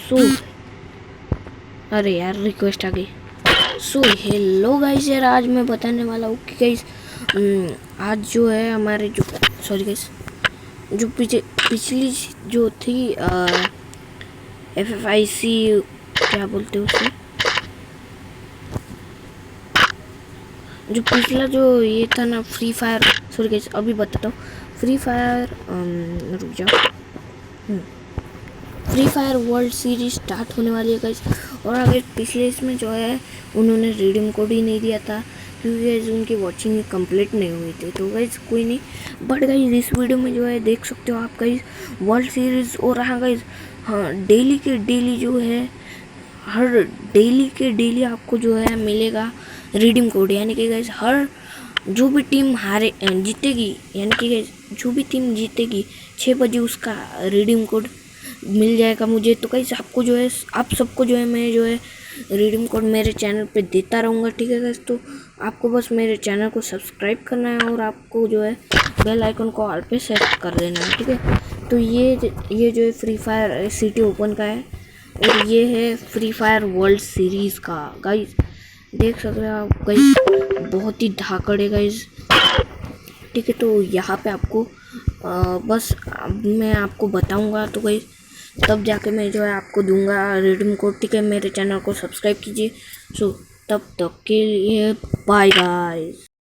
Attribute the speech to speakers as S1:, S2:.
S1: सो अरे यार रिक्वेस्ट आ गई। सो हेलो गाइस, यार आज मैं बताने वाला हूँ कि गाइस आज जो है हमारे जो सॉरी गाइस जो पिछली जो थी FFIC क्या बोलते हैं उसे, जो पिछला जो ये था ना फ्री फायर, सॉरी गाइस अभी बताता हूँ। फ्री फायर रुक जाओ, free fire world series start होने वाली है गाइस। और अगर पिछले इसमें जो है उन्होंने रिडीम कोड ही नहीं दिया था क्योंकि गाइस उनकी वॉचिंग कंप्लीट नहीं हुई थी, तो गाइस कोई नहीं। बट गाइस इस वीडियो में जो है देख सकते हो आप गाइस वर्ल्ड सीरीज और रहा गाइस, हाँ डेली के डेली जो है हर डेली के डेली आपको जो है मिलेगा रिडीम कोड, यानी कि गाइस हर जो भी टीम हारे जीतेगी, यानी कि गाइस जो भी टीम जीतेगी 6 बजे उसका रिडीम कोड मिल जाएगा मुझे। तो गाइस आपको जो है आप सबको जो है मैं जो है रिडीम कोड मेरे चैनल पे देता रहूँगा, ठीक है गाइस। तो आपको बस मेरे चैनल को सब्सक्राइब करना है और आपको जो है बेल आइकन को ऑल पे सेट कर देना है, ठीक है। तो ये जो है फ्री फायर सिटी ओपन का है और ये है फ्री फायर वर्ल्ड सीरीज़ का गाइस, देख सकते हो आप गाइस बहुत ही धाकड़ है गाइस, ठीक है। तो यहाँ पे आपको बस मैं आपको बताऊंगा, तो गाइस तब जाके मैं जो है आपको दूंगा रिडीम कोड, ठीक है। मेरे चैनल को सब्सक्राइब कीजिए। सो तब तक के लिए बाय गाइस।